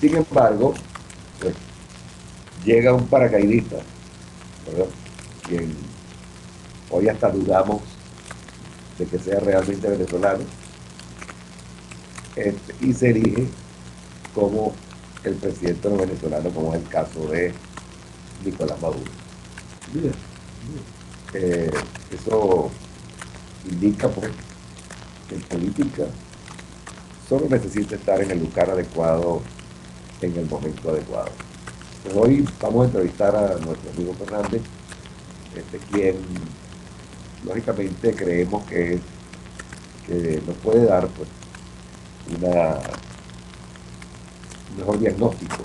Sin embargo, pues, llega un paracaidista, ¿verdad? Quien hoy hasta dudamos de que sea realmente venezolano, y se elige como el presidente de los venezolanos, como es el caso de Nicolás Maduro. Bien. Eh, Eso indica, pues, que en política solo necesita estar en el lugar adecuado, en el momento adecuado. Pues hoy vamos a entrevistar a nuestro amigo Fernández, quien lógicamente creemos que nos puede dar, pues, una, un mejor diagnóstico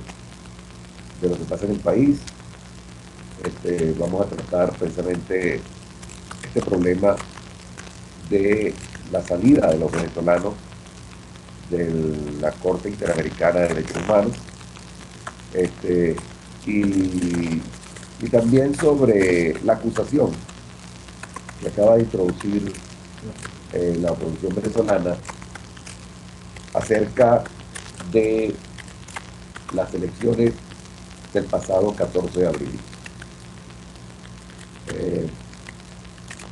de lo que pasa en el país. Vamos a tratar precisamente este problema de la salida de los venezolanos de la Corte Interamericana de Derechos Humanos, este, y, y también sobre la acusación que acaba de introducir la oposición venezolana acerca de las elecciones del pasado 14 de abril. Eh,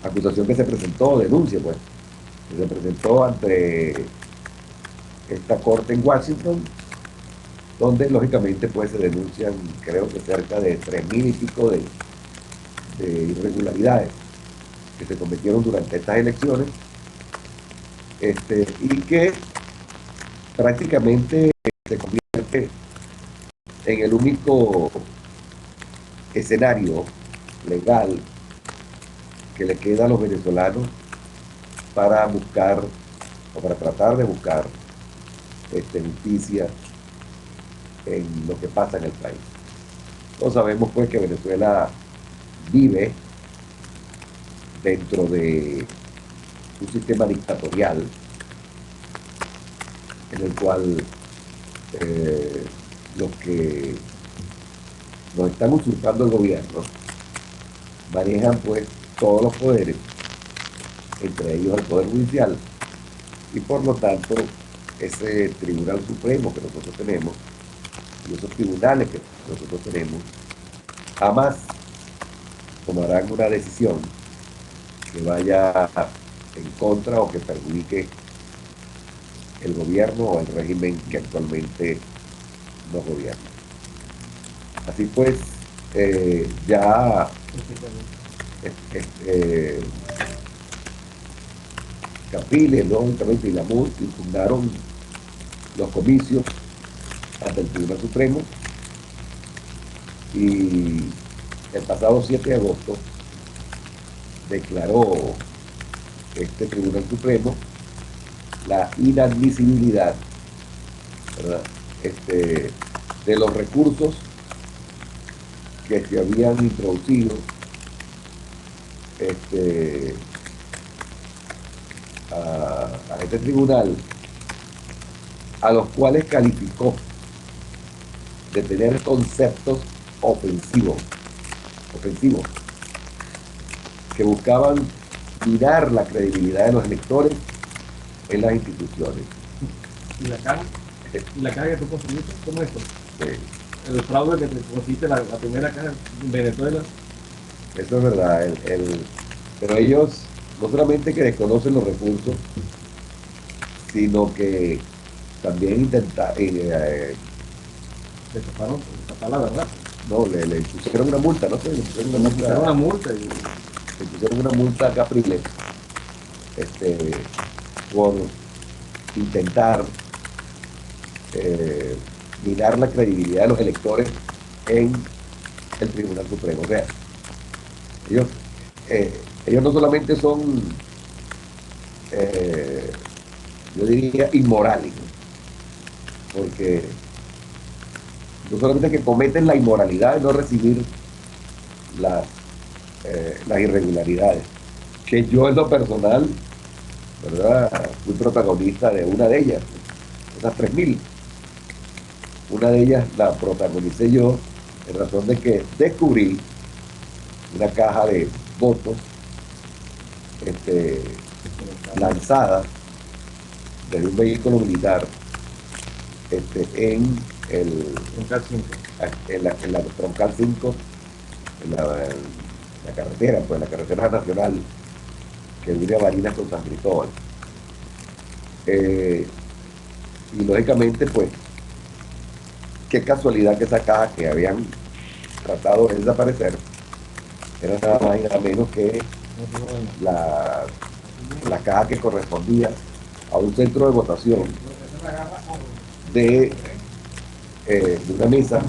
Acusación que se presentó, denuncia, pues, que se presentó ante esta corte en Washington, donde lógicamente pues se denuncian, creo que cerca de 3.000 y pico de irregularidades que se cometieron durante estas elecciones, y que prácticamente se convierte en el único escenario legal que le queda a los venezolanos para buscar o para tratar de buscar justicia en lo que pasa en el país. Todos sabemos pues que Venezuela vive dentro de un sistema dictatorial en el cual eh, los que nos están usurpando el gobierno manejan pues todos los poderes, entre ellos el Poder Judicial, y por lo tanto ese Tribunal Supremo que nosotros tenemos y esos tribunales que nosotros tenemos jamás tomarán una decisión que vaya en contra o que perjudique el gobierno o el régimen que actualmente nos gobierna. Así pues, ya eh, Capriles, lógicamente, y la MUD impugnaron los comicios ante el Tribunal Supremo, y el pasado 7 de agosto declaró este Tribunal Supremo la inadmisibilidad, ¿verdad? De los recursos que se habían introducido este, a este tribunal, a los cuales calificó de tener conceptos ofensivos, ofensivos, que buscaban minar la credibilidad de los electores en las instituciones. ¿Y la caja? ¿Y la caja que tú consumiste? ¿Cómo es esto? Eh, El fraude que te consiste la primera caja en Venezuela. Eso es verdad. Pero ellos no solamente que desconocen los recursos, sino que también intentan, Te taparon, tapar la verdad. no, le pusieron una multa, no sé, Me pusieron una multa y le pusieron una multa a Capriles, este, por intentar eh, minar la credibilidad de los electores en el Tribunal Supremo. O sea, ellos, eh, ellos no solamente son, eh, yo diría, inmorales, porque no solamente que cometen la inmoralidad de no recibir las, las irregularidades, que yo en lo personal, ¿verdad? Fui protagonista de una de ellas, esas 3.000. Una de ellas la protagonicé yo en razón de que descubrí una caja de votos lanzada desde un vehículo militar en el, Un CAT 5. en la troncal 5, en la carretera, pues la carretera nacional que une a Barinas con San Cristóbal. Eh, y lógicamente, pues, qué casualidad que esa caja que habían tratado de desaparecer era nada más y nada menos que la, la caja que correspondía a un centro de votación de, de una mesa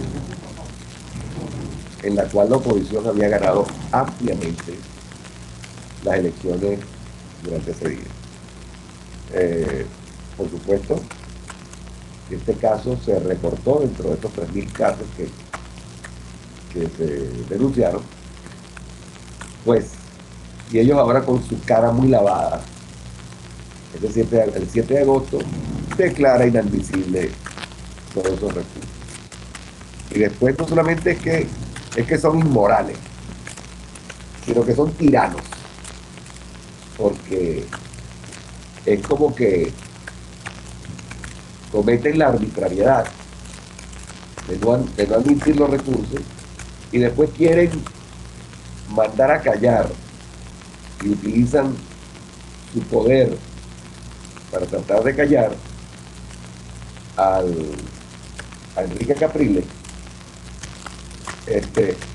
en la cual la oposición había ganado ampliamente las elecciones durante ese día. Por supuesto, este caso se reportó dentro de estos 3.000 casos que se denunciaron, pues, y ellos ahora con su cara muy lavada, el 7 de agosto, declara inadmisible todos esos recursos. Y después no solamente es que son inmorales, sino que son tiranos, porque es como que cometen la arbitrariedad de no admitir los recursos y después quieren mandar a callar y utilizan su poder para tratar de callar al, a Enrique Capriles,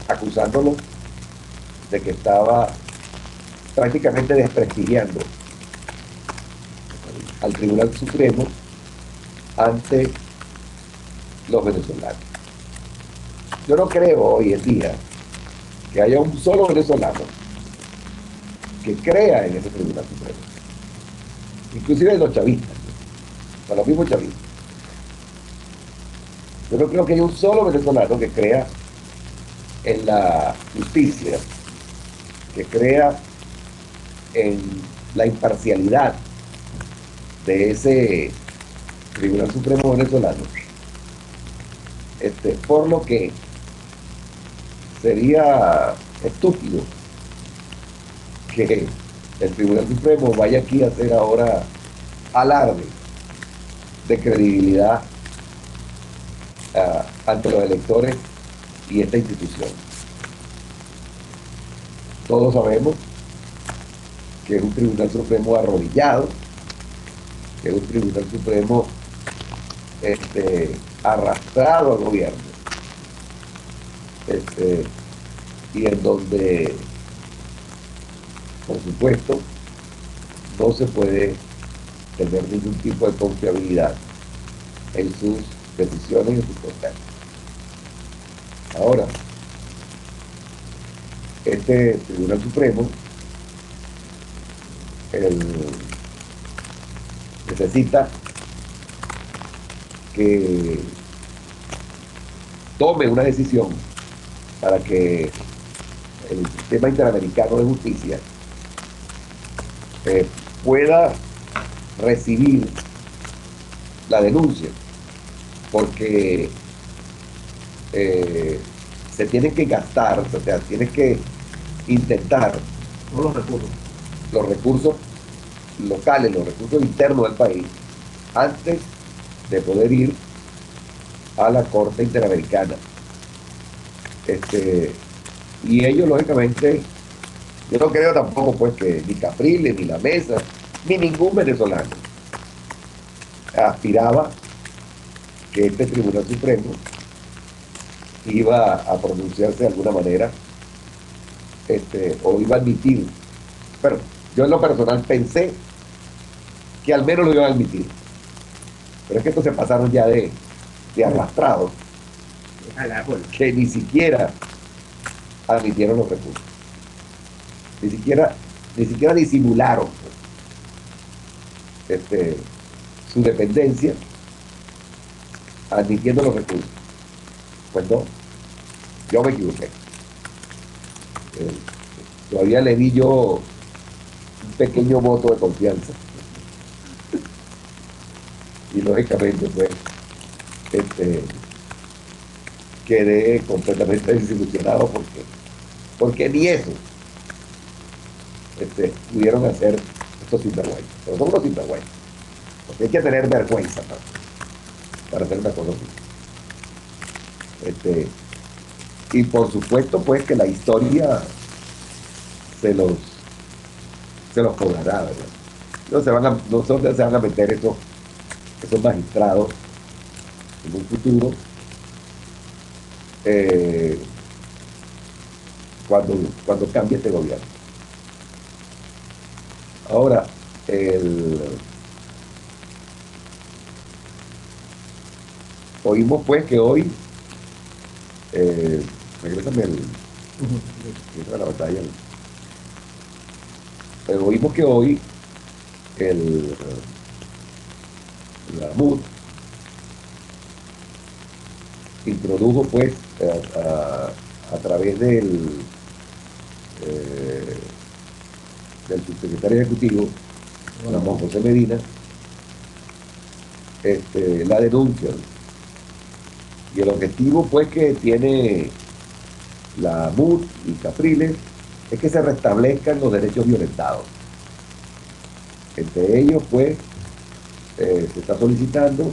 acusándolo de que estaba prácticamente desprestigiando al Tribunal Supremo ante los venezolanos. Yo no creo hoy en día que haya un solo venezolano que crea en ese Tribunal Supremo, inclusive los chavistas, para los mismos chavistas. Yo no creo que haya un solo venezolano que crea en la justicia, que crea en la imparcialidad de ese Tribunal Supremo venezolano, por lo que sería estúpido que el Tribunal Supremo vaya aquí a hacer ahora alarde de credibilidad ante los electores y esta institución. Todos sabemos que es un Tribunal Supremo arrodillado, que es un Tribunal Supremo arrastrado al gobierno, y en donde, por supuesto, no se puede tener ningún tipo de confiabilidad en sus decisiones y en sus procesos. Ahora, este Tribunal Supremo necesita que tome una decisión para que el sistema interamericano de justicia pueda recibir la denuncia, porque se tienen que gastar, o sea, tienen que intentar Todos los recursos. locales, los recursos internos del país, antes de poder ir a la Corte Interamericana. Y ellos, lógicamente, yo no creo tampoco pues que ni Capriles, ni la Mesa, ni ningún venezolano aspiraba que este Tribunal Supremo iba a pronunciarse de alguna manera, o iba a admitir. Pero yo en lo personal pensé que al menos lo iban a admitir. Pero es que estos se pasaron ya de arrastrados, que ni siquiera admitieron los recursos. Ni siquiera disimularon su dependencia admitiendo los recursos. Pues no, yo me equivoqué. Todavía le di yo un pequeño voto de confianza. Y lógicamente, pues, quedé completamente desilusionado porque ni eso pudieron hacer estos sinvergüenzas. Pero son unos sinvergüenzas, porque hay que tener vergüenza, ¿no? para hacer una cosa así. Y por supuesto, pues, que la historia se los, se los cobrará, ¿verdad? No sé dónde se van a meter esos magistrados en un futuro, eh, cuando, cuando cambie este gobierno. Ahora, oímos pues que hoy, regrésame la batalla, pero oímos que hoy el, la MUD introdujo pues a través eh, del subsecretario ejecutivo, Ramón José Medina, la denuncia. Y el objetivo pues que tiene la MUD y Capriles es que se restablezcan los derechos violentados. Entre ellos pues se está solicitando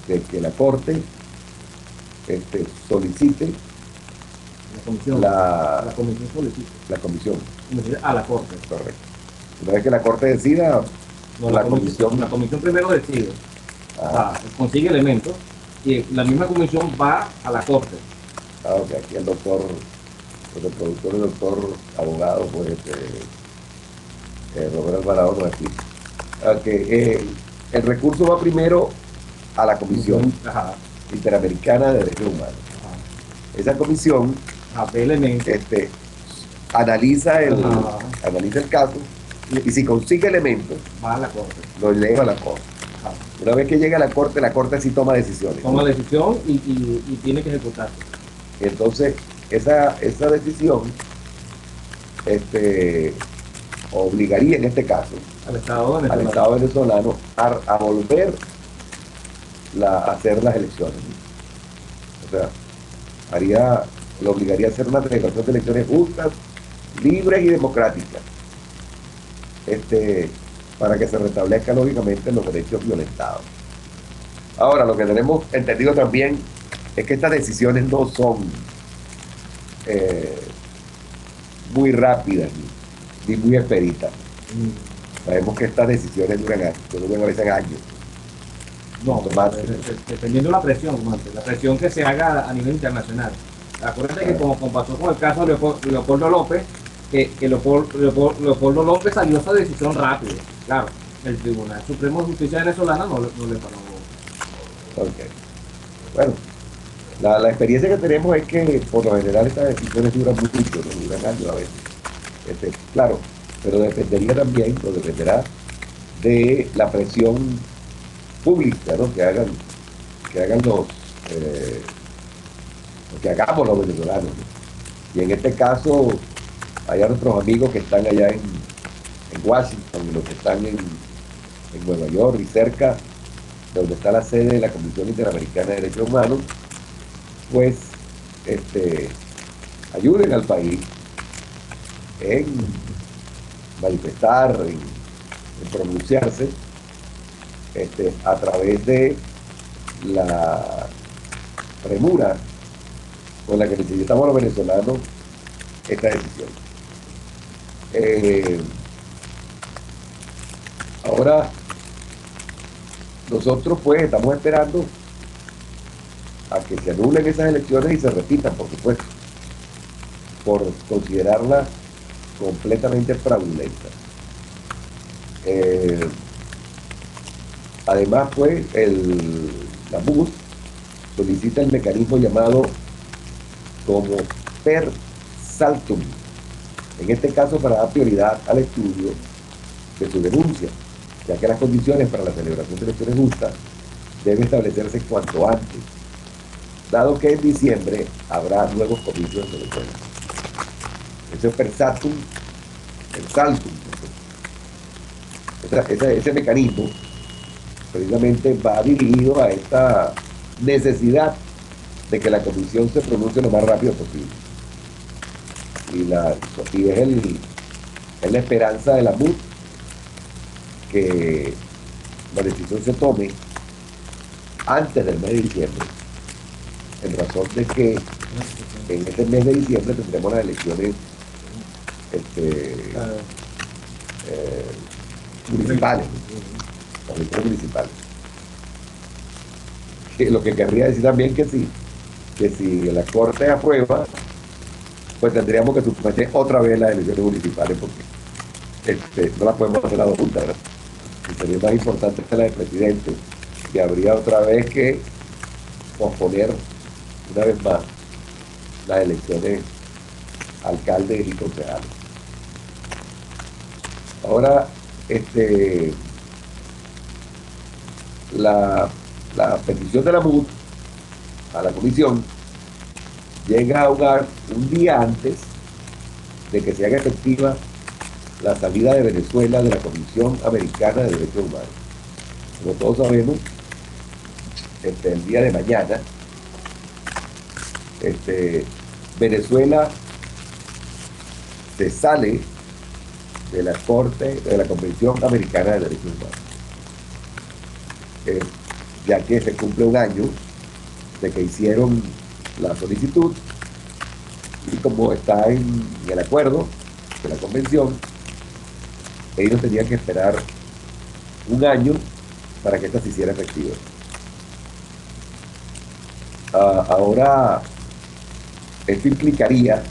de que la Corte solicite La comisión. la, La comisión solicita. la comisión. A la Corte. Correcto. Una vez que la Corte decida, No, la comisión. La comisión primero decide. O sea, consigue elementos y la misma comisión va a la Corte. Ok, aquí el doctor, el productor, el doctor abogado, pues, Roberto Alvarado nos explica. El recurso va primero a la Comisión Ajá. Interamericana de Derechos Humanos. Ajá. Esa comisión Ve elementos. analiza el caso y si consigue elementos, Va a la Corte. lo lleva a la Corte. Ajá. Una vez que llega a la Corte sí toma decisiones. Toma decisión y tiene que ejecutarse. Entonces, esa decisión obligaría en este caso al Estado venezolano a volver a hacer las elecciones. O sea, lo obligaría a hacer una celebración de elecciones justas, libres y democráticas, para que se restablezcan lógicamente los derechos violentados. Ahora, lo que tenemos entendido también es que estas decisiones no son muy rápidas ni muy expeditas. Sabemos que estas decisiones duran a veces años. No, dependiendo de la presión que se haga a nivel internacional. Acuérdate que como pasó con el caso de Leopoldo López, que Leopoldo López salió esa decisión rápido. Claro, el Tribunal Supremo de Justicia venezolana no le paró. Okay. Bueno, la experiencia que tenemos es que por lo general estas decisiones duran mucho, no duran años a veces. Claro, pero dependerá de la presión pública, ¿no? que hagan que hagamos los venezolanos, ¿no? Y en este caso, hay nuestros amigos que están allá en Washington, y los que están en Nueva York y cerca de donde está la sede de la Comisión Interamericana de Derechos Humanos, pues ayuden al país en manifestar, en pronunciarse a través de la premura con la que necesitamos los venezolanos esta decisión. Ahora nosotros pues estamos esperando a que se anulen esas elecciones y se repitan, por supuesto, por considerarlas completamente fraudulentas. Además, pues, la MUD solicita el mecanismo llamado como per saltum, en este caso para dar prioridad al estudio de su denuncia, ya que las condiciones para la celebración de elecciones justas deben establecerse cuanto antes, dado que en diciembre habrá nuevos comicios de elecciones. Ese per saltum, ese mecanismo precisamente va dirigido a esta necesidad de que la comisión se pronuncie lo más rápido posible. Y es la esperanza de la MUD que la decisión se tome antes del mes de diciembre, en razón de que en este mes de diciembre tendremos las elecciones Claro. eh, municipales, las elecciones municipales. Lo que querría decir también que si la Corte aprueba, pues tendríamos que suspender otra vez las elecciones municipales porque no las podemos hacer a dos juntas, ¿verdad? Y sería más importante que la del presidente, que habría otra vez que posponer una vez más las elecciones alcaldes y concejales. Ahora, la, la petición de la MUD a la comisión llega a un día antes de que se haga efectiva la salida de Venezuela de la Comisión Americana de Derechos Humanos. Como todos sabemos, el día de mañana, Venezuela se sale de la Corte, de la Convención Americana de Derechos Humanos, ya que se cumple un año de que hicieron la solicitud y como está en el acuerdo de la convención, ellos tenían que esperar un año para que esta se hiciera efectiva. Ahora, esto implicaría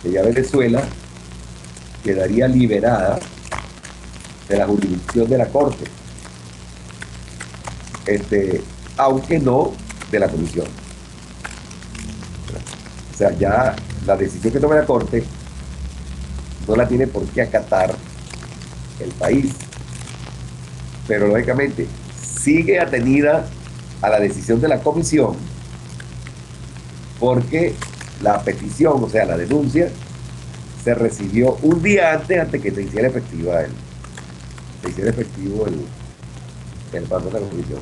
que ya Venezuela quedaría liberada de la jurisdicción de la Corte, aunque no de la Comisión. O sea, ya la decisión que tome la Corte no la tiene por qué acatar el país, pero lógicamente sigue atenida a la decisión de la Comisión porque la petición, o sea, la denuncia, se recibió un día antes que se hiciera efectivo el paso de la Comisión.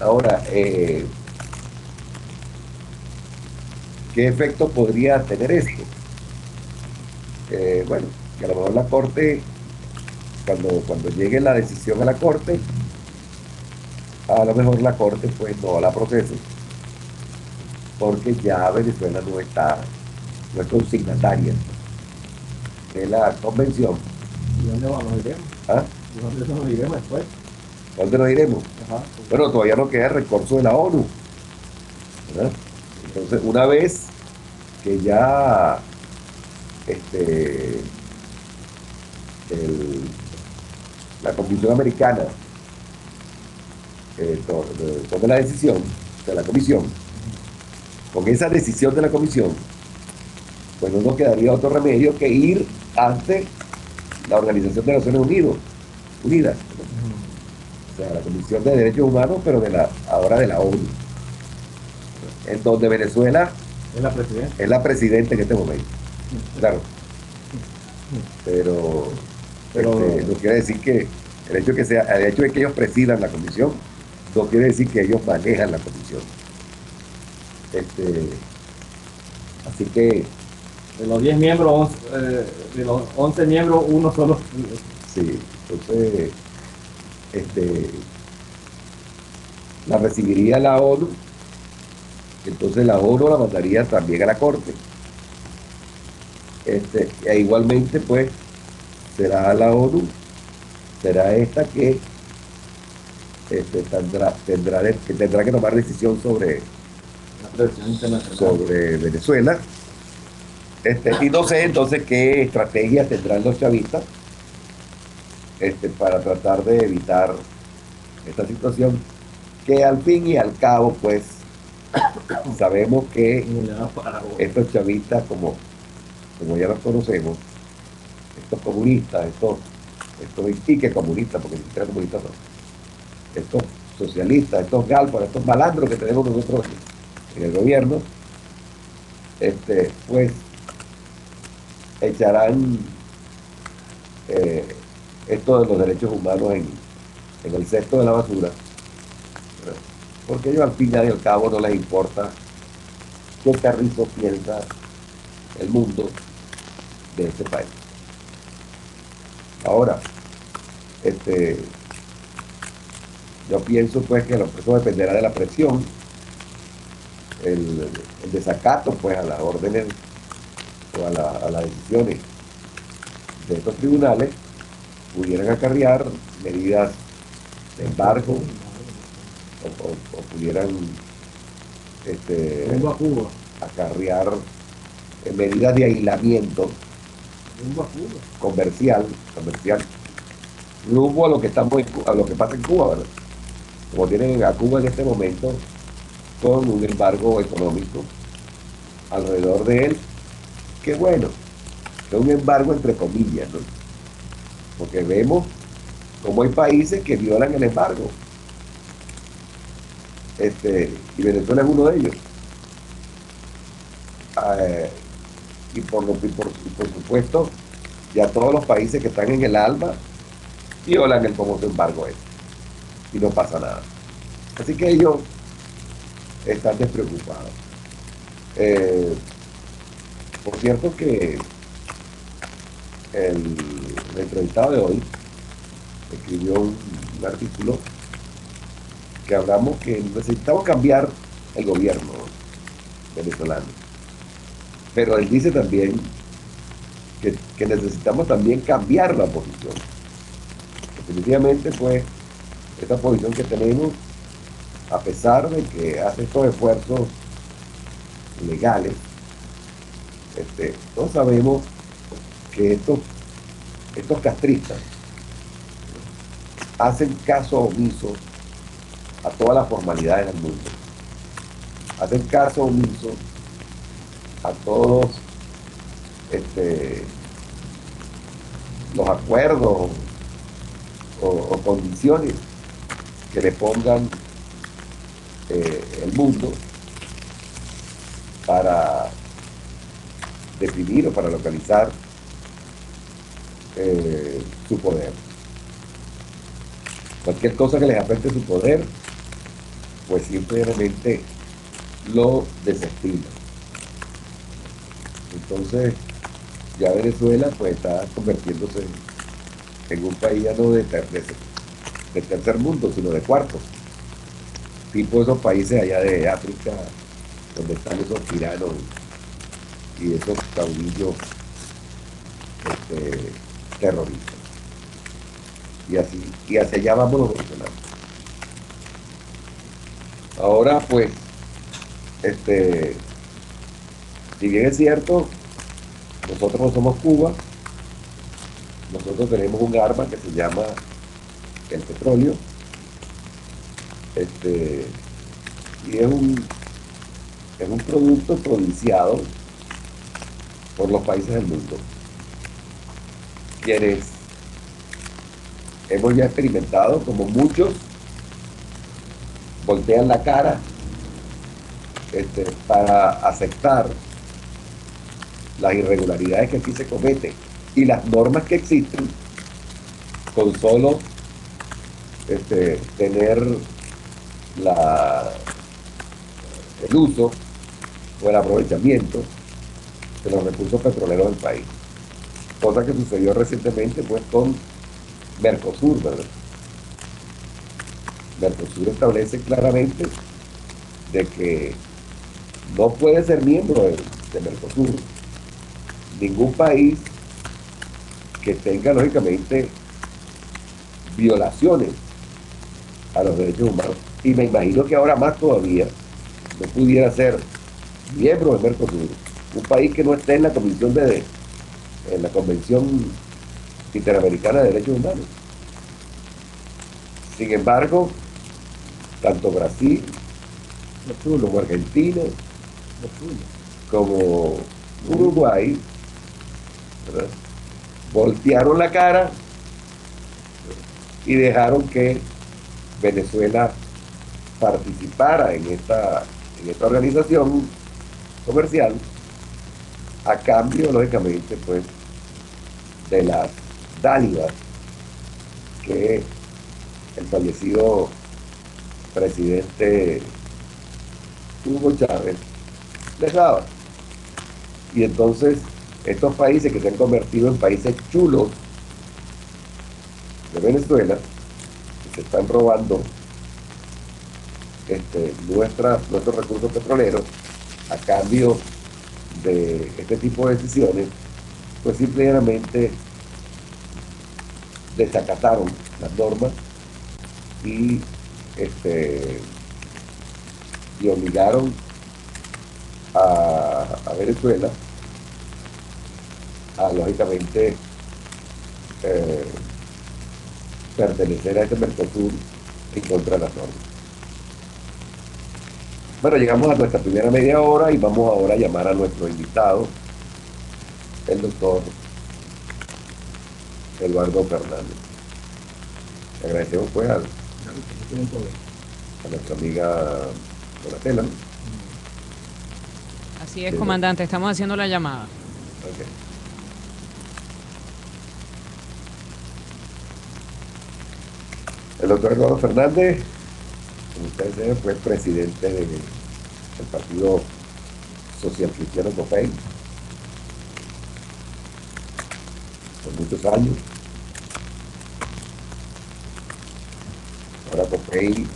Ahora, ¿qué efecto podría tener esto? Bueno, que a lo mejor la Corte, cuando llegue la decisión a la Corte, a lo mejor la Corte pues no la procese, porque ya Venezuela no es consignataria de la convención. ¿Y dónde vamos? ¿Nos iremos? ¿Ah? ¿Y dónde nos iremos después? ¿Dónde nos iremos? Ajá. Bueno, todavía no queda el recurso de la ONU, ¿verdad? Entonces, una vez que ya la Convención Americana tome la decisión de la Comisión, con esa decisión de la Comisión, pues no nos quedaría otro remedio que ir ante la Organización de Naciones Unidas, o sea, la Comisión de Derechos Humanos, pero ahora de la ONU, en donde Venezuela es la presidenta en este momento. Claro. Pero no quiere decir que el hecho de que ellos presidan la comisión no quiere decir que ellos manejan la comisión. Así que de los 10 miembros, de los 11 miembros, uno solo. sí, entonces la recibiría la ONU, entonces la ONU la mandaría también a la Corte. E igualmente pues será la ONU, será esta que tendrá que tomar decisión sobre Venezuela. Y no sé entonces qué estrategias tendrán los chavistas para tratar de evitar esta situación, que al fin y al cabo pues sabemos que estos chavistas, como ya los conocemos, estos comunistas, estos iquiques comunistas, porque ni siquiera comunistas son, estos socialistas, estos galpos, estos malandros que tenemos nosotros en el gobierno, pues echarán esto de los derechos humanos en el cesto de la basura, porque ellos al fin y al cabo no les importa qué carrizo piensa el mundo de este país. Ahora, Este, yo pienso pues que eso dependerá de la presión, el, el desacato pues a las órdenes o a las decisiones de estos tribunales pudieran acarrear medidas de embargo o pudieran Rumbo a Cuba. acarrear medidas de aislamiento Rumbo a Cuba. comercial rumbo a lo que a lo que pasa en Cuba, ¿verdad? Como tienen a Cuba en este momento con un embargo económico alrededor de él, que bueno, que es un embargo entre comillas, ¿no? Porque vemos cómo hay países que violan el embargo, y Venezuela es uno de ellos. Eh, y por supuesto, ya todos los países que están en el ALBA violan el famoso embargo ese, y no pasa nada. Así que ellos están despreocupados. Eh, por cierto que el entrevistado de hoy escribió un artículo que hablamos que necesitamos cambiar el gobierno venezolano. Pero él dice también que necesitamos también cambiar la oposición. Definitivamente, pues, esta posición que tenemos, a pesar de que hace estos esfuerzos legales, todos sabemos que estos castristas hacen caso omiso a todas las formalidades del mundo. Hacen caso omiso a todos los acuerdos o condiciones que le pongan el mundo para definir o para localizar su poder. Cualquier cosa que les afecte su poder, pues simplemente lo desestima. Entonces, ya Venezuela pues está convirtiéndose en un país ya no de tercer mundo, sino de cuarto. Tipo esos países allá de África, donde están esos tiranos y esos caudillos terroristas. Y hacia allá vamos los venezolanos. Ahora, pues, si bien es cierto, nosotros no somos Cuba, nosotros tenemos un arma que se llama el petróleo, y es un producto provinciado por los países del mundo, quienes hemos ya experimentado como muchos voltean la cara para aceptar las irregularidades que aquí se cometen y las normas que existen con solo tener el uso o el aprovechamiento de los recursos petroleros del país. Cosa que sucedió recientemente pues con Mercosur, ¿verdad? Mercosur establece claramente de que no puede ser miembro de Mercosur ningún país que tenga lógicamente violaciones a los derechos humanos. Y me imagino que ahora más todavía no pudiera ser miembro de Mercosur un país que no esté en la en la Convención Interamericana de Derechos Humanos. Sin embargo, tanto Brasil como Argentina como Uruguay, ¿verdad?, voltearon la cara y dejaron que Venezuela participara en esta organización comercial a cambio, lógicamente, pues, de las dádivas que el fallecido presidente Hugo Chávez les daba. Y entonces estos países que se han convertido en países chulos de Venezuela, que se están robando nuestros recursos petroleros a cambio de este tipo de decisiones, pues simplemente desacataron las normas y, este, y obligaron a Venezuela a, lógicamente, eh, pertenecer a este Mercosur en contra de las normas. Bueno, llegamos a nuestra primera media hora y vamos ahora a llamar a nuestro invitado, el doctor Eduardo Fernández. Le agradecemos pues a nuestra amiga Donatella, ¿no? Así es, comandante, estamos haciendo la llamada. Okay. El doctor Eduardo Fernández, como ustedes saben, fue presidente del Partido Social Cristiano COPEI por muchos años. Ahora COPEI,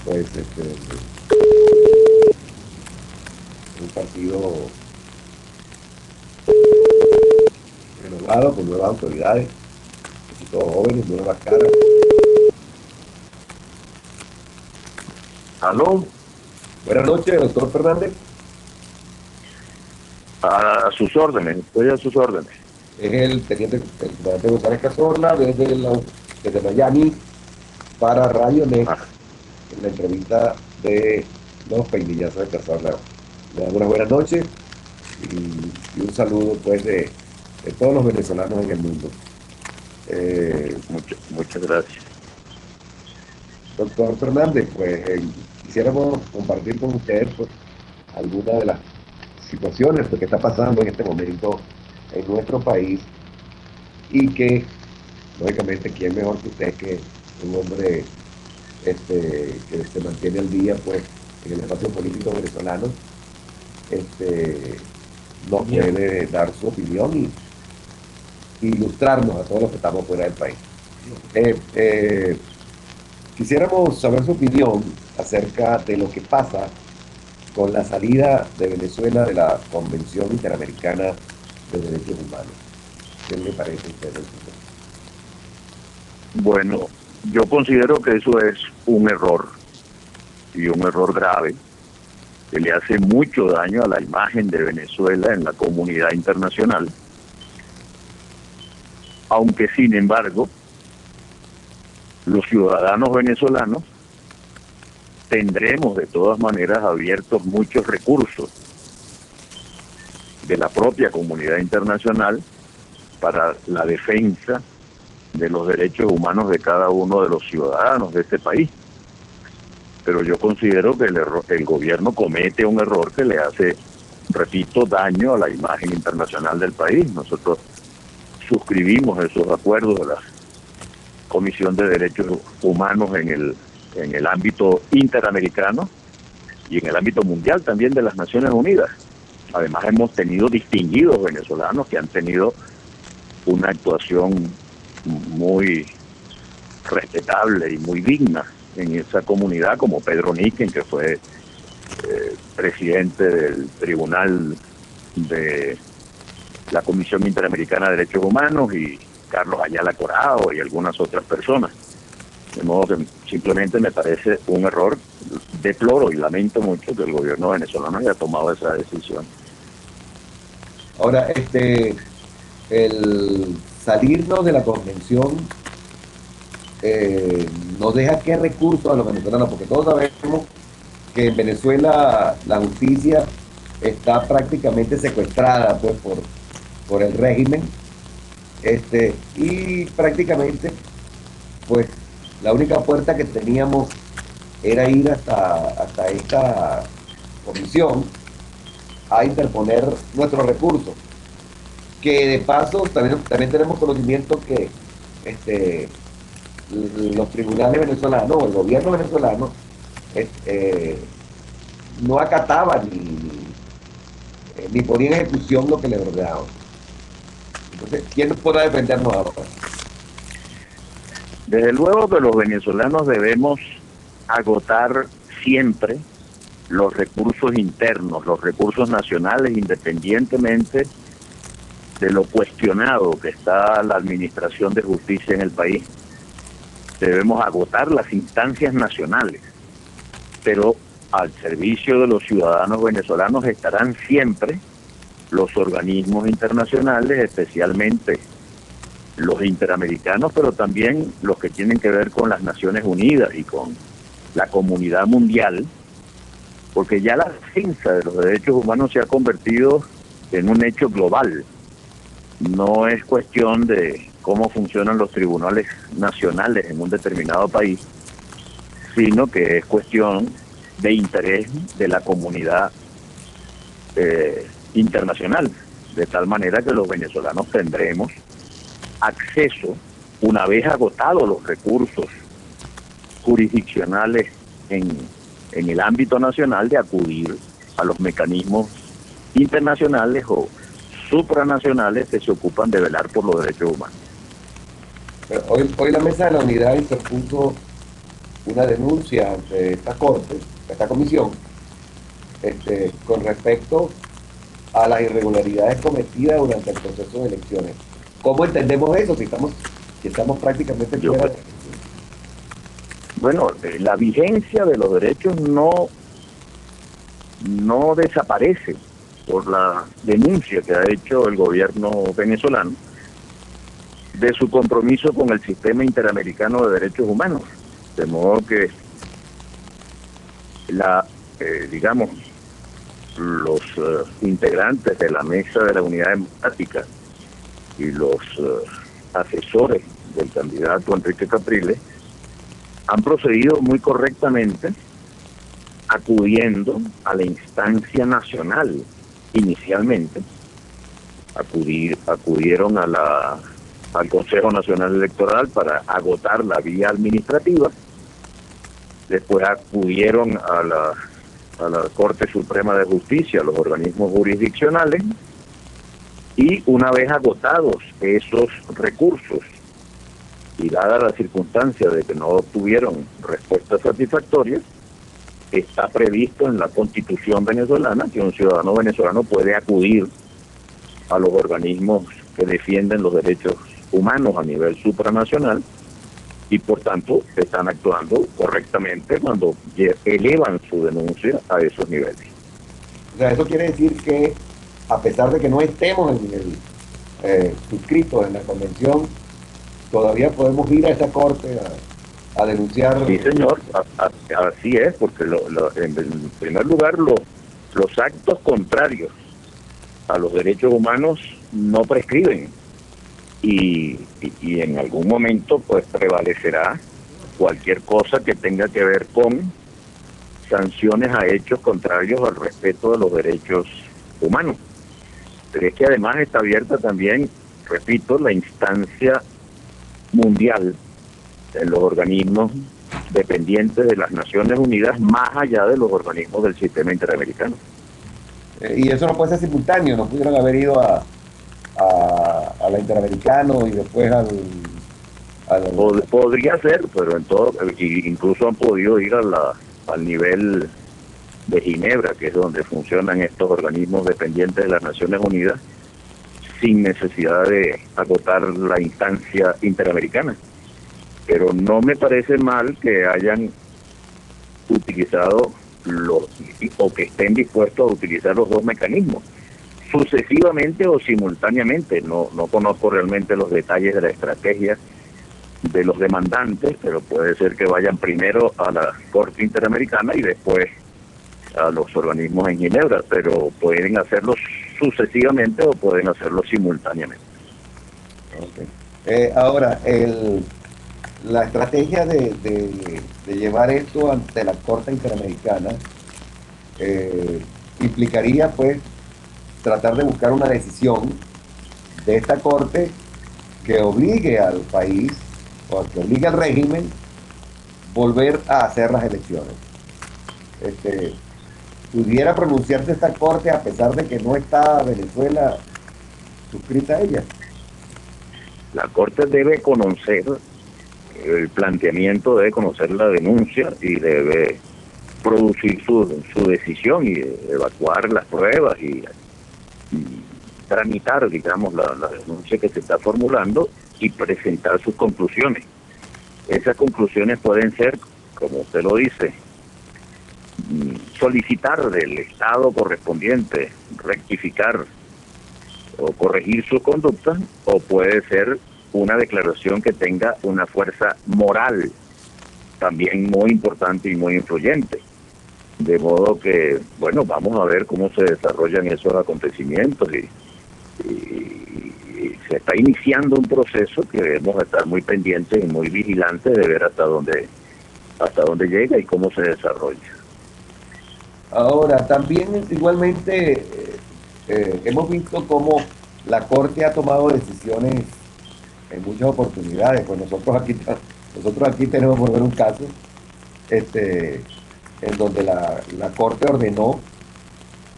pues, un partido renovado, con nuevas autoridades, casi todos jóvenes, nuevas caras. ¿Aló? Buenas noches, doctor Fernández. A sus órdenes, estoy a sus órdenes. Es el teniente, el comandante González Cazorla, desde Miami para Radio Net, en la entrevista de los peinillazos de Cazorla. Le damos unas buenas noches y un saludo pues de todos los venezolanos en el mundo. Muchas gracias. Doctor Fernández, pues quisiéramos compartir con usted pues, algunas de las situaciones que está pasando en este momento en nuestro país y que, lógicamente, ¿quién mejor que usted, que un hombre que se mantiene al día pues en el espacio político venezolano, nos puede dar su opinión y ilustrarnos a todos los que estamos fuera del país? Quisiéramos saber su opinión acerca de lo que pasa con la salida de Venezuela de la Convención Interamericana de Derechos Humanos. ¿Qué le parece a usted? Bueno, yo considero que eso es un error, y un error grave, que le hace mucho daño a la imagen de Venezuela en la comunidad internacional, aunque sin embargo los ciudadanos venezolanos tendremos de todas maneras abiertos muchos recursos de la propia comunidad internacional para la defensa de los derechos humanos de cada uno de los ciudadanos de este país. Pero yo considero que el gobierno comete un error que le hace, repito, daño a la imagen internacional del país. Nosotros suscribimos esos acuerdos de la Comisión de Derechos Humanos en el ámbito interamericano y en el ámbito mundial también de las Naciones Unidas. Además hemos tenido distinguidos venezolanos que han tenido una actuación muy respetable y muy digna en esa comunidad, como Pedro Niquen, que fue presidente del Tribunal de la Comisión Interamericana de Derechos Humanos, y Carlos Ayala Corado y algunas otras personas. De modo que simplemente me parece un error. Deploro y lamento mucho que el gobierno venezolano haya tomado esa decisión. Ahora, el salirnos de la convención nos deja qué recursos a los venezolanos, porque todos sabemos que en Venezuela la justicia está prácticamente secuestrada pues por el régimen, y prácticamente pues la única puerta que teníamos era ir hasta esta comisión a interponer nuestros recursos, que de paso también tenemos conocimiento que los tribunales venezolanos o el gobierno venezolano no acataban ni ponía en ejecución lo que les ordenaban. Entonces, ¿quién podrá defendernos ahora? Desde luego que los venezolanos debemos agotar siempre los recursos internos, los recursos nacionales, independientemente de lo cuestionado que está la administración de justicia en el país. Debemos agotar las instancias nacionales, pero al servicio de los ciudadanos venezolanos estarán siempre los organismos internacionales, especialmente los interamericanos, pero también los que tienen que ver con las Naciones Unidas y con la comunidad mundial, porque ya la defensa de los derechos humanos se ha convertido en un hecho global. No es cuestión de cómo funcionan los tribunales nacionales en un determinado país, sino que es cuestión de interés de la comunidad internacional, de tal manera que los venezolanos tendremos acceso, una vez agotados los recursos jurisdiccionales en el ámbito nacional, de acudir a los mecanismos internacionales o supranacionales que se ocupan de velar por los derechos humanos. Pero hoy la Mesa de la Unidad interpuso una denuncia ante esta Corte, esta comisión, con respecto a las irregularidades cometidas durante el proceso de elecciones. ¿Cómo entendemos eso si estamos prácticamente fuera de... Bueno, la vigencia de los derechos no desaparece por la denuncia que ha hecho el gobierno venezolano de su compromiso con el sistema interamericano de derechos humanos. De modo que los integrantes de la Mesa de la Unidad Democrática y los asesores del candidato Enrique Capriles han procedido muy correctamente, acudiendo a la instancia nacional inicialmente. Acudieron al Consejo Nacional Electoral para agotar la vía administrativa. Después acudieron a la Corte Suprema de Justicia, a los organismos jurisdiccionales, y una vez agotados esos recursos y dada la circunstancia de que no obtuvieron respuestas satisfactorias, está previsto en la Constitución venezolana que un ciudadano venezolano puede acudir a los organismos que defienden los derechos humanos a nivel supranacional, y por tanto están actuando correctamente cuando elevan su denuncia a esos niveles. O sea, eso quiere decir que a pesar de que no estemos suscritos en la convención, todavía podemos ir a esa corte a denunciar. Sí, señor, así es, porque en primer lugar los actos contrarios a los derechos humanos no prescriben, y en algún momento pues prevalecerá cualquier cosa que tenga que ver con sanciones a hechos contrarios al respeto de los derechos humanos. Pero es que además está abierta también, repito, la instancia mundial en los organismos dependientes de las Naciones Unidas, más allá de los organismos del sistema interamericano. Y eso no puede ser simultáneo, no pudieron haber ido a la Interamericano y después Podría ser, pero incluso han podido ir al nivel de Ginebra, que es donde funcionan estos organismos dependientes de las Naciones Unidas, sin necesidad de agotar la instancia interamericana. Pero no me parece mal que hayan utilizado o que estén dispuestos a utilizar los dos mecanismos sucesivamente o simultáneamente. No conozco realmente los detalles de la estrategia de los demandantes, pero puede ser que vayan primero a la Corte Interamericana y después a los organismos en Ginebra, pero pueden hacerlo sucesivamente o pueden hacerlo simultáneamente. Okay. Ahora, la estrategia de llevar esto ante la Corte Interamericana implicaría pues tratar de buscar una decisión de esta Corte que obligue al país o que obligue al régimen volver a hacer las elecciones. ¿Pudiera pronunciarse esta Corte a pesar de que no está Venezuela suscrita a ella? La Corte debe conocer el planteamiento debe conocer la denuncia y debe producir su decisión y evacuar las pruebas y tramitar, digamos, la denuncia que se está formulando y presentar sus conclusiones. Esas conclusiones pueden ser, como usted lo dice, solicitar del Estado correspondiente rectificar o corregir su conducta, o puede ser una declaración que tenga una fuerza moral también muy importante y muy influyente. De modo que, bueno, vamos a ver cómo se desarrollan esos acontecimientos y se está iniciando un proceso que debemos estar muy pendientes y muy vigilantes de ver hasta dónde llega y cómo se desarrolla. Ahora, también igualmente hemos visto cómo la Corte ha tomado decisiones en muchas oportunidades. Pues nosotros aquí tenemos por ver un caso en donde la Corte ordenó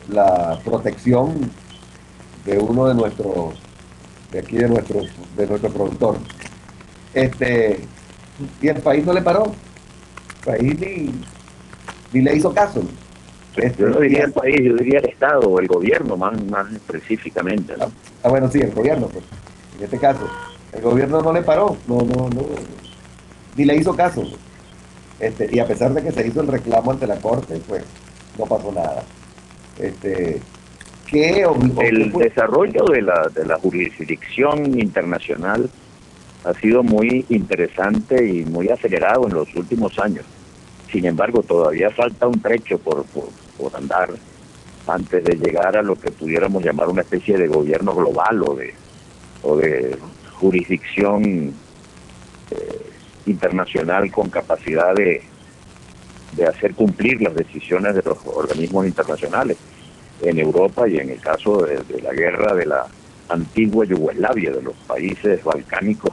la protección de uno de nuestro productor. Y el país no le paró. El país ni le hizo caso. Yo no diría el país, yo diría el Estado o el gobierno más específicamente, ¿no? Bueno, sí, el gobierno, pues, en este caso. El gobierno no le paró, no, ni le hizo caso. Y a pesar de que se hizo el reclamo ante la Corte, pues no pasó nada. El desarrollo de la jurisdicción internacional ha sido muy interesante y muy acelerado en los últimos años. Sin embargo, todavía falta un trecho por andar antes de llegar a lo que pudiéramos llamar una especie de gobierno global o de jurisdicción internacional con capacidad de hacer cumplir las decisiones de los organismos internacionales. En Europa y en el caso de la guerra de la antigua Yugoslavia, de los países balcánicos,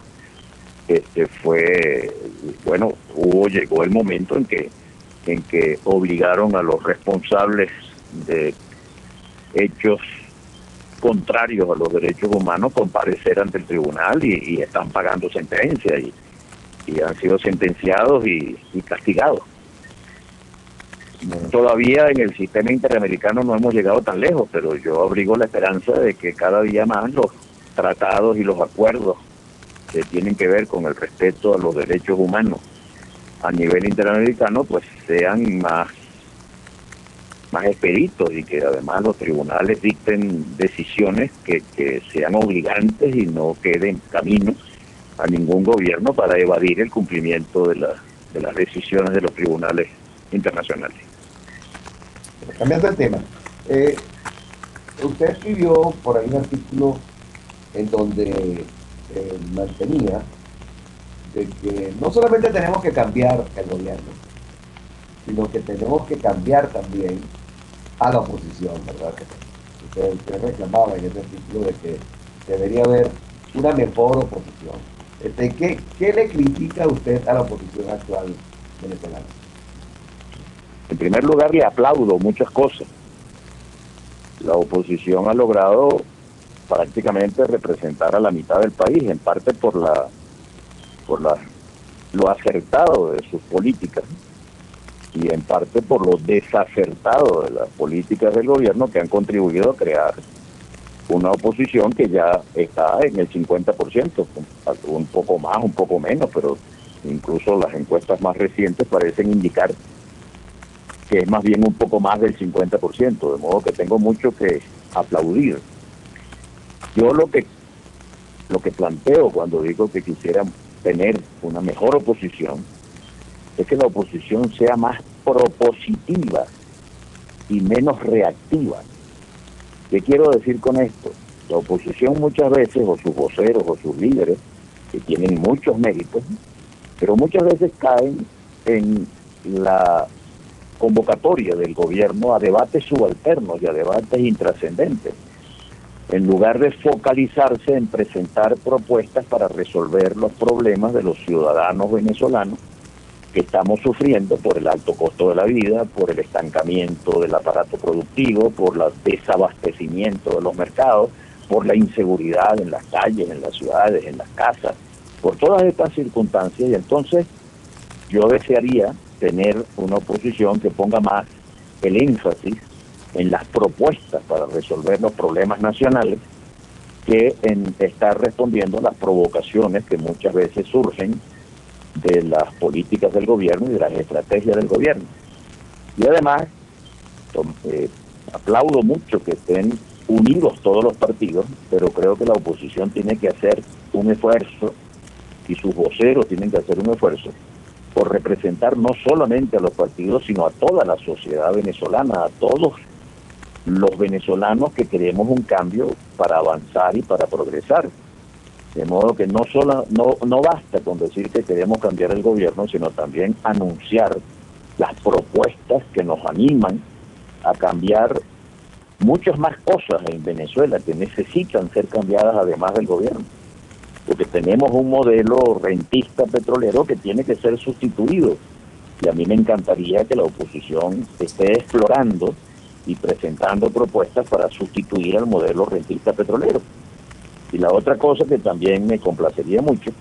llegó el momento en que obligaron a los responsables de hechos contrarios a los derechos humanos a comparecer ante el tribunal y están pagando sentencia y han sido sentenciados y castigados. Todavía en el sistema interamericano no hemos llegado tan lejos, pero yo abrigo la esperanza de que cada día más los tratados y los acuerdos que tienen que ver con el respeto a los derechos humanos a nivel interamericano pues sean más expeditos y que además los tribunales dicten decisiones que sean obligantes y no queden camino a ningún gobierno para evadir el cumplimiento de las decisiones de los tribunales internacionales. Cambiando el tema, usted escribió por ahí un artículo en donde mantenía de que no solamente tenemos que cambiar el gobierno, sino que tenemos que cambiar también a la oposición, ¿verdad? Usted reclamaba en ese artículo de que debería haber una mejor oposición. ¿Qué le critica usted a la oposición actual venezolana? En primer lugar, le aplaudo muchas cosas. La oposición ha logrado prácticamente representar a la mitad del país, en parte por lo acertado de sus políticas y en parte por lo desacertado de las políticas del gobierno que han contribuido a crear una oposición que ya está en el 50%, un poco más, un poco menos, pero incluso las encuestas más recientes parecen indicar que es más bien un poco más del 50%, de modo que tengo mucho que aplaudir. Yo lo que planteo cuando digo que quisiera tener una mejor oposición es que la oposición sea más propositiva y menos reactiva. ¿Qué quiero decir con esto? La oposición muchas veces, o sus voceros o sus líderes, que tienen muchos méritos, pero muchas veces caen en la convocatoria del gobierno a debates subalternos y a debates intrascendentes, en lugar de focalizarse en presentar propuestas para resolver los problemas de los ciudadanos venezolanos que estamos sufriendo por el alto costo de la vida, por el estancamiento del aparato productivo, por el desabastecimiento de los mercados, por la inseguridad en las calles, en las ciudades, en las casas, por todas estas circunstancias, y entonces yo desearía tener una oposición que ponga más el énfasis en las propuestas para resolver los problemas nacionales que en estar respondiendo a las provocaciones que muchas veces surgen de las políticas del gobierno y de las estrategias del gobierno. Y además, aplaudo mucho que estén unidos todos los partidos, pero creo que la oposición tiene que hacer un esfuerzo y sus voceros tienen que hacer un esfuerzo por representar no solamente a los partidos, sino a toda la sociedad venezolana, a todos los venezolanos que queremos un cambio para avanzar y para progresar. De modo que no basta con decir que queremos cambiar el gobierno, sino también anunciar las propuestas que nos animan a cambiar muchas más cosas en Venezuela que necesitan ser cambiadas además del gobierno. Porque tenemos un modelo rentista petrolero que tiene que ser sustituido. Y a mí me encantaría que la oposición esté explorando y presentando propuestas para sustituir al modelo rentista petrolero. Y la otra cosa que también me complacería mucho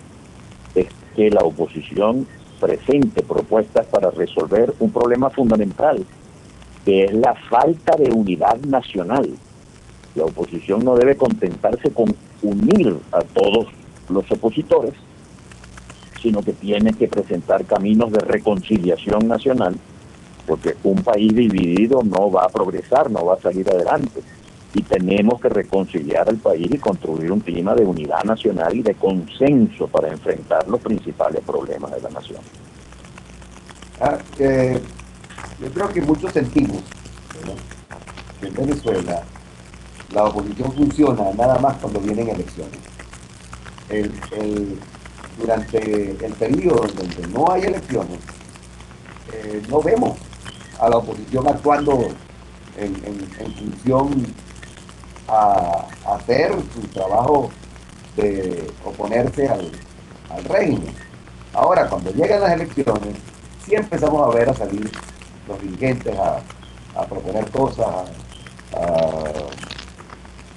es que la oposición presente propuestas para resolver un problema fundamental, que es la falta de unidad nacional. La oposición no debe contentarse con unir a todos los opositores, sino que tiene que presentar caminos de reconciliación nacional, porque un país dividido no va a progresar, no va a salir adelante. Y tenemos que reconciliar al país y construir un clima de unidad nacional y de consenso para enfrentar los principales problemas de la nación. Yo creo que muchos sentimos, ¿verdad?, que en Venezuela la oposición funciona nada más cuando vienen elecciones. Durante el periodo en donde no hay elecciones, no vemos a la oposición actuando en función a hacer su trabajo de oponerse al régimen. Ahora, cuando llegan las elecciones, sí empezamos a ver a salir los dirigentes a proponer cosas,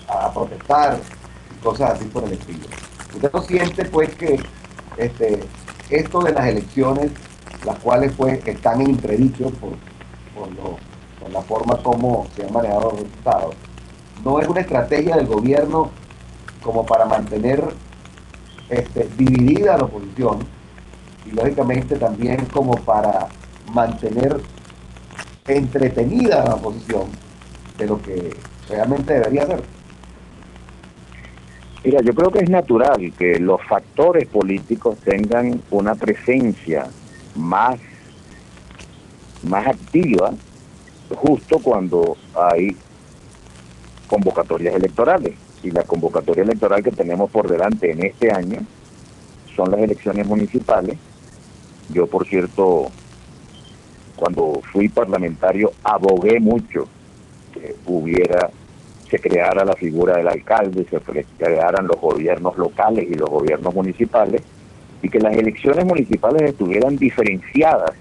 a protestar, cosas así por el estilo. Usted no siente pues que esto de las elecciones, las cuales pues están en entredicho por la forma como se han manejado los resultados, no es una estrategia del gobierno como para mantener dividida la oposición, y lógicamente también como para mantener entretenida la oposición de lo que realmente debería ser? Mira, yo creo que es natural que los factores políticos tengan una presencia más activa justo cuando hay convocatorias electorales. Y la convocatoria electoral que tenemos por delante en este año son las elecciones municipales. Yo, por cierto, cuando fui parlamentario, abogué mucho que se creara la figura del alcalde, se crearan los gobiernos locales y los gobiernos municipales, y que las elecciones municipales estuvieran diferenciadas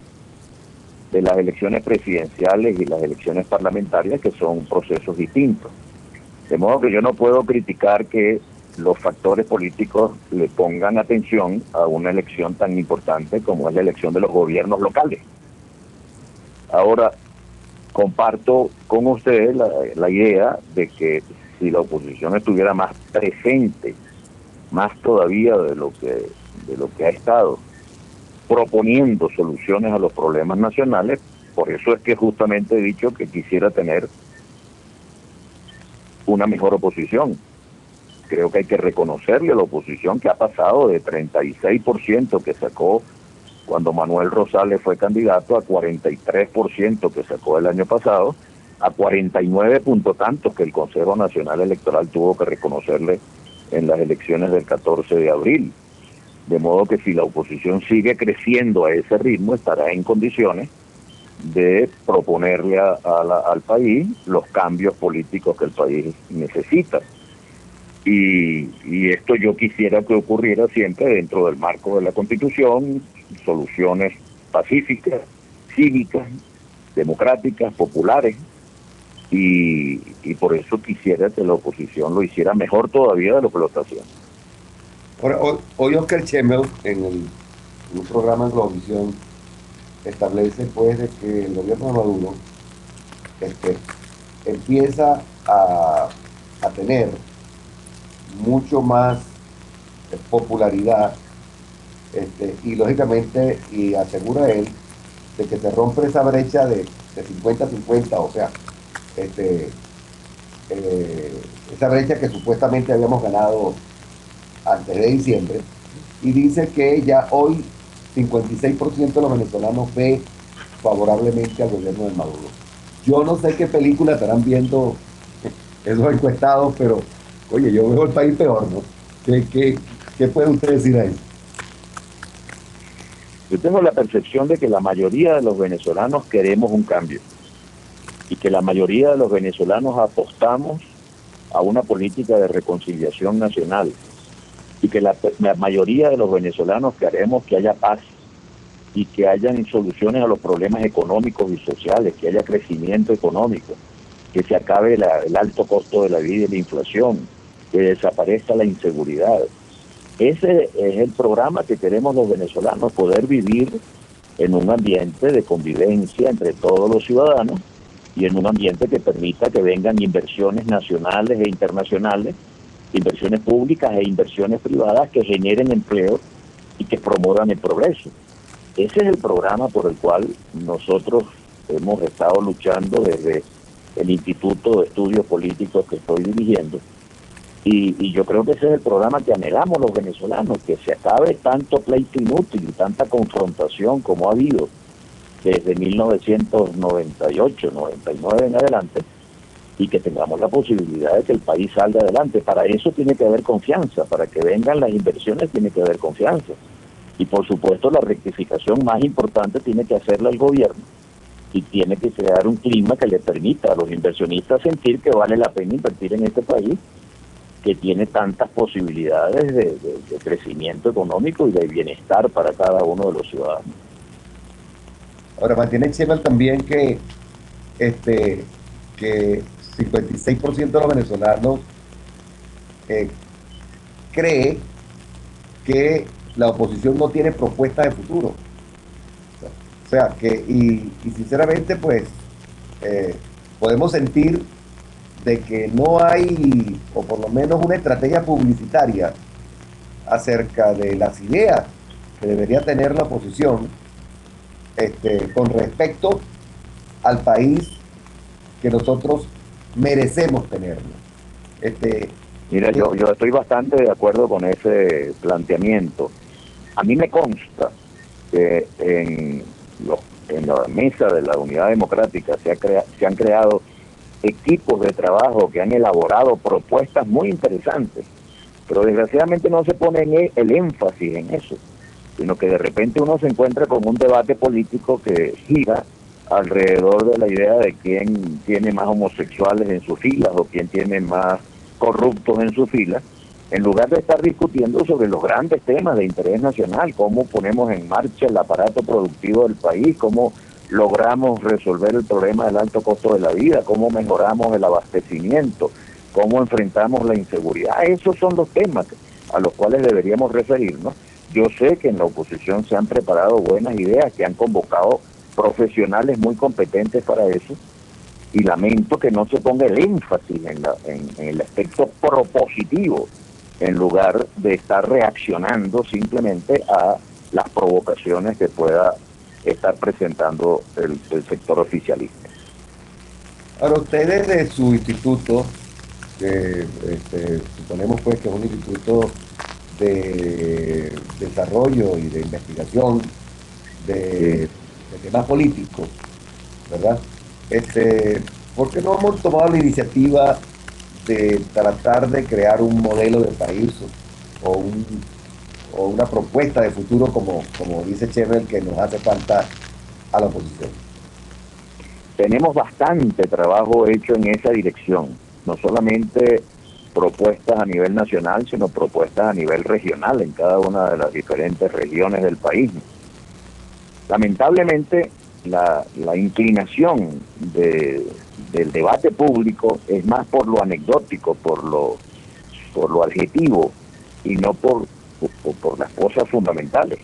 de las elecciones presidenciales y las elecciones parlamentarias, que son procesos distintos. De modo que yo no puedo criticar que los factores políticos le pongan atención a una elección tan importante como es la elección de los gobiernos locales. Ahora, comparto con ustedes la idea de que si la oposición estuviera más presente, más todavía de lo que ha estado, proponiendo soluciones a los problemas nacionales, por eso es que justamente he dicho que quisiera tener una mejor oposición. Creo que hay que reconocerle a la oposición que ha pasado de 36% que sacó cuando Manuel Rosales fue candidato, a 43% que sacó el año pasado, a 49 punto tantos que el Consejo Nacional Electoral tuvo que reconocerle en las elecciones del 14 de abril. De modo que si la oposición sigue creciendo a ese ritmo, estará en condiciones de proponerle al país los cambios políticos que el país necesita. Y esto yo quisiera que ocurriera siempre dentro del marco de la Constitución, soluciones pacíficas, cívicas, democráticas, populares, y por eso quisiera que la oposición lo hiciera mejor todavía de lo que lo está haciendo. Ahora, hoy Oscar Chemmel en un programa en Globovisión establece pues de que el gobierno de Maduro este, empieza a tener mucho más popularidad y lógicamente, y asegura él, de que se rompe esa brecha de 50-50, o sea, este, eh, esa brecha que supuestamente habíamos ganado antes de diciembre, y dice que ya hoy 56% de los venezolanos ve favorablemente al gobierno de Maduro. Yo no sé qué película estarán viendo esos encuestados, pero oye, yo veo el país peor, ¿no? ¿Qué puede usted decir a eso? Yo tengo la percepción de que la mayoría de los venezolanos queremos un cambio y que la mayoría de los venezolanos apostamos a una política de reconciliación nacional y que la mayoría de los venezolanos queremos que haya paz y que hayan soluciones a los problemas económicos y sociales, que haya crecimiento económico, que se acabe el alto costo de la vida y la inflación, que desaparezca la inseguridad. Ese es el programa que queremos los venezolanos, poder vivir en un ambiente de convivencia entre todos los ciudadanos y en un ambiente que permita que vengan inversiones nacionales e internacionales, inversiones públicas e inversiones privadas que generen empleo y que promuevan el progreso. Ese es el programa por el cual nosotros hemos estado luchando desde el Instituto de Estudios Políticos que estoy dirigiendo. Y yo creo que ese es el programa que anhelamos los venezolanos, que se acabe tanto pleito inútil y tanta confrontación como ha habido desde 1998, 99 en adelante, y que tengamos la posibilidad de que el país salga adelante. Para eso tiene que haber confianza, para que vengan las inversiones tiene que haber confianza. Y por supuesto la rectificación más importante tiene que hacerla el gobierno y tiene que crear un clima que le permita a los inversionistas sentir que vale la pena invertir en este país, que tiene tantas posibilidades de crecimiento económico y de bienestar para cada uno de los ciudadanos. Ahora, mantiene Cheval también este, que 56% de los venezolanos eh, cree que la oposición no tiene propuesta de futuro. O sea, y sinceramente, pues, podemos sentir de que no hay, o por lo menos una estrategia publicitaria acerca de las ideas que debería tener la oposición con respecto al país que nosotros merecemos tenerlo. Mira, yo estoy bastante de acuerdo con ese planteamiento. A mí me consta que en la mesa de la Unidad Democrática se han creado equipos de trabajo que han elaborado propuestas muy interesantes, pero desgraciadamente no se pone el énfasis en eso, sino que de repente uno se encuentra con un debate político que gira alrededor de la idea de quién tiene más homosexuales en sus filas o quién tiene más corruptos en sus filas, en lugar de estar discutiendo sobre los grandes temas de interés nacional, cómo ponemos en marcha el aparato productivo del país, cómo logramos resolver el problema del alto costo de la vida, cómo mejoramos el abastecimiento, cómo enfrentamos la inseguridad. Esos son los temas a los cuales deberíamos referirnos. Yo sé que en la oposición se han preparado buenas ideas, que han convocado profesionales muy competentes para eso, y lamento que no se ponga el énfasis en el aspecto propositivo, en lugar de estar reaccionando simplemente a las provocaciones que pueda estar presentando el sector oficialista. Ahora, ustedes de su instituto, que suponemos pues que es un instituto de desarrollo y de investigación de temas políticos, ¿verdad? ¿Por qué no hemos tomado la iniciativa de tratar de crear un modelo de país o, o una propuesta de futuro como dice Chevel, que nos hace falta a la oposición? Tenemos bastante trabajo hecho en esa dirección, no solamente propuestas a nivel nacional, sino propuestas a nivel regional en cada una de las diferentes regiones del país. Lamentablemente, la inclinación del debate público es más por lo anecdótico, por lo adjetivo, y no por por las cosas fundamentales.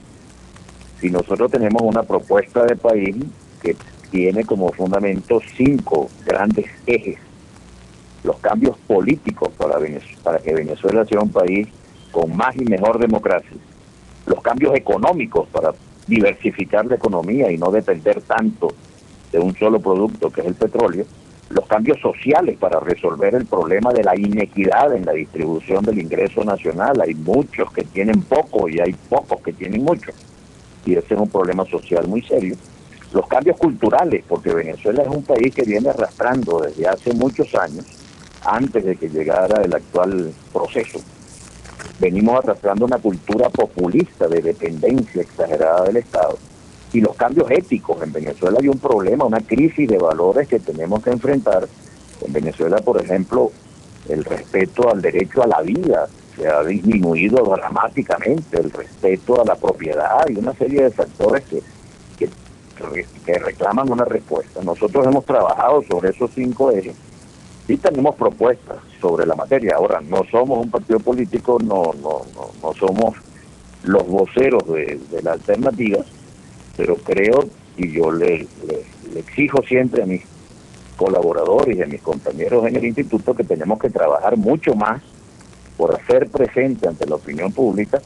Si nosotros tenemos una propuesta de país que tiene como fundamento 5 grandes ejes: los cambios políticos para que Venezuela sea un país con más y mejor democracia, los cambios económicos para diversificar la economía y no depender tanto de un solo producto que es el petróleo, los cambios sociales para resolver el problema de la inequidad en la distribución del ingreso nacional. Hay muchos que tienen poco y hay pocos que tienen mucho, y ese es un problema social muy serio. Los cambios culturales, porque Venezuela es un país que viene arrastrando desde hace muchos años, antes de que llegara el actual proceso, venimos arrastrando una cultura populista de dependencia exagerada del Estado. Y los cambios éticos. En Venezuela hay un problema, una crisis de valores que tenemos que enfrentar. En Venezuela, por ejemplo, el respeto al derecho a la vida se ha disminuido dramáticamente, el respeto a la propiedad y una serie de factores que reclaman una respuesta. Nosotros hemos trabajado sobre esos 5 ejes y tenemos propuestas sobre la materia. Ahora, no somos un partido político, no somos los voceros de la alternativa, pero creo, y yo le exijo siempre a mis colaboradores y a mis compañeros en el instituto, que tenemos que trabajar mucho más por hacer presente ante la opinión pública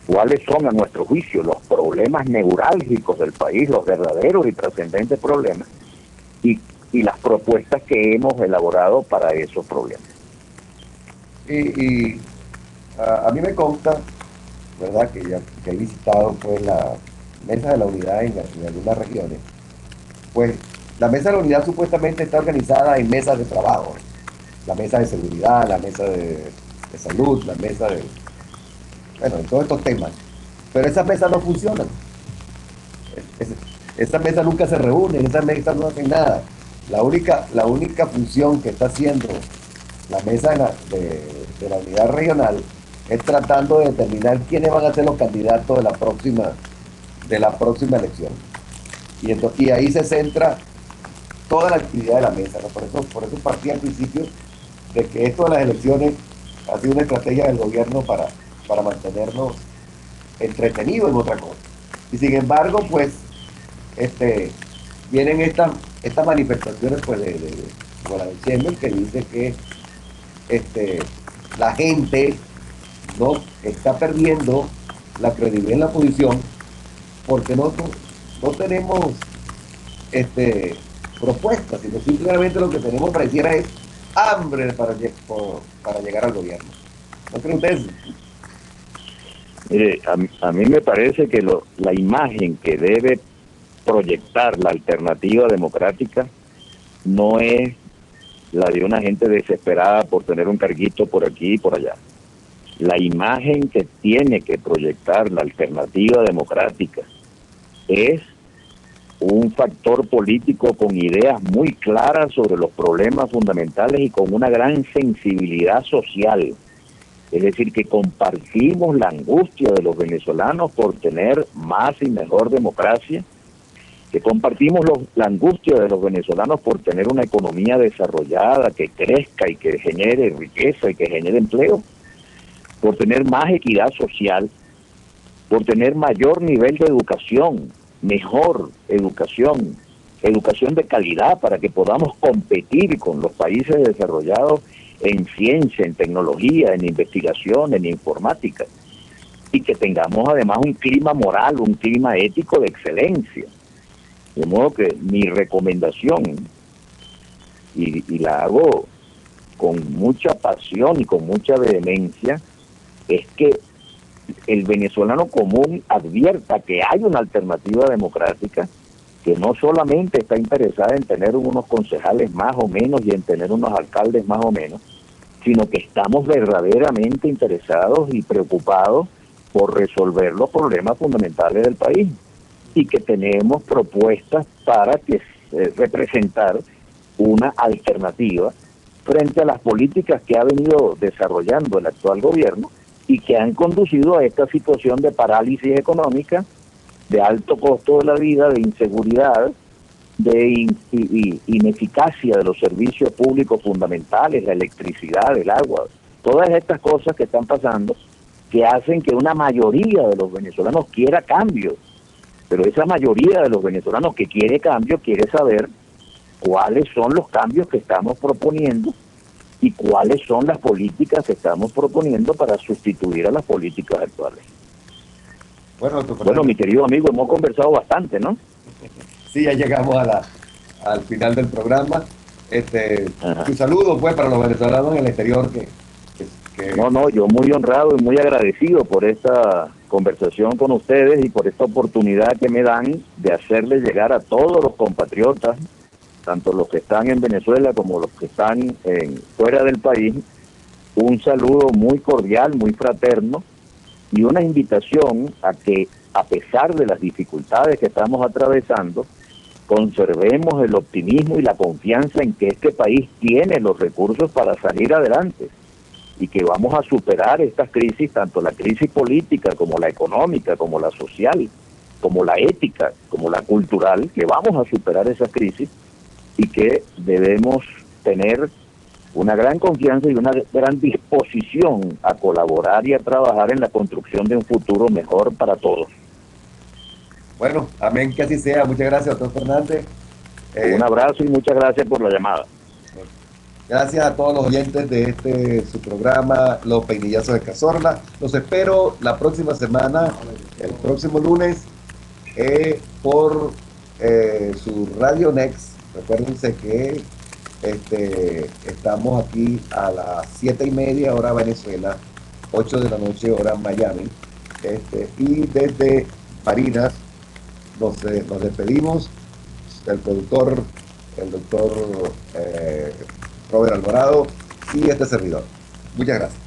cuáles son, a nuestro juicio, los problemas neurálgicos del país, los verdaderos y trascendentes problemas, y las propuestas que hemos elaborado para esos problemas. Y a mí me consta, ¿verdad?, que he visitado pues la Mesa de la Unidad en algunas regiones. Pues la Mesa de la Unidad supuestamente está organizada en mesas de trabajo: la mesa de seguridad, la mesa de salud, la mesa de... bueno, en todos estos temas. Pero esas mesas no funcionan. Esas mesas nunca se reúnen, esas mesas no hacen nada. La única función que está haciendo la mesa de la unidad regional es tratando de determinar quiénes van a ser los candidatos de la próxima elección. Y ahí se centra toda la actividad de la mesa, ¿no? Por eso partí al principio de que esto de las elecciones ha sido una estrategia del gobierno para mantenernos entretenidos en otra cosa. Y sin embargo, pues, vienen estas manifestaciones pues como la de Chemel, que dice que la gente no está perdiendo la credibilidad en la oposición porque no tenemos propuestas, sino simplemente lo que tenemos pareciera es hambre para llegar al gobierno. ¿No creen ustedes? Mire, a mí me parece que la imagen que debe proyectar la alternativa democrática no es la de una gente desesperada por tener un carguito por aquí y por allá. La imagen que tiene que proyectar la alternativa democrática es un factor político con ideas muy claras sobre los problemas fundamentales y con una gran sensibilidad social. Es decir, que compartimos la angustia de los venezolanos por tener más y mejor democracia, que compartimos la angustia de los venezolanos por tener una economía desarrollada, que crezca y que genere riqueza y que genere empleo, por tener más equidad social, por tener mayor nivel de educación, mejor educación de calidad para que podamos competir con los países desarrollados en ciencia, en tecnología, en investigación, en informática, y que tengamos además un clima moral, un clima ético de excelencia. De modo que mi recomendación, y la hago con mucha pasión y con mucha vehemencia, es que el venezolano común advierta que hay una alternativa democrática que no solamente está interesada en tener unos concejales más o menos y en tener unos alcaldes más o menos, sino que estamos verdaderamente interesados y preocupados por resolver los problemas fundamentales del país y que tenemos propuestas para representar una alternativa frente a las políticas que ha venido desarrollando el actual gobierno y que han conducido a esta situación de parálisis económica, de alto costo de la vida, de inseguridad, de ineficacia de los servicios públicos fundamentales, la electricidad, el agua, todas estas cosas que están pasando que hacen que una mayoría de los venezolanos quiera cambio. Pero esa mayoría de los venezolanos que quiere cambio quiere saber cuáles son los cambios que estamos proponiendo y cuáles son las políticas que estamos proponiendo para sustituir a las políticas actuales. Bueno, mi querido amigo, hemos conversado bastante, ¿no? Sí, ya llegamos al final del programa. Tu saludo pues para los venezolanos en el exterior que... No, yo muy honrado y muy agradecido por esta conversación con ustedes y por esta oportunidad que me dan de hacerles llegar a todos los compatriotas, tanto los que están en Venezuela como los que están fuera del país, un saludo muy cordial, muy fraterno y una invitación a que, a pesar de las dificultades que estamos atravesando, conservemos el optimismo y la confianza en que este país tiene los recursos para salir adelante y que vamos a superar estas crisis, tanto la crisis política como la económica, como la social, como la ética, como la cultural, que vamos a superar esas crisis y que debemos tener una gran confianza y una gran disposición a colaborar y a trabajar en la construcción de un futuro mejor para todos. Bueno, amén, que así sea. Muchas gracias, doctor Fernández. Un abrazo y muchas gracias por la llamada. Gracias a todos los oyentes de su programa Los Peinillazos de Cazorla. Los espero la próxima semana, el próximo lunes, por su Radio Next. Recuérdense que estamos aquí a las 7:30 hora Venezuela, 8 de la noche hora Miami. Y desde Barinas nos despedimos. El productor, el doctor Robert Alvarado y este servidor. Muchas gracias.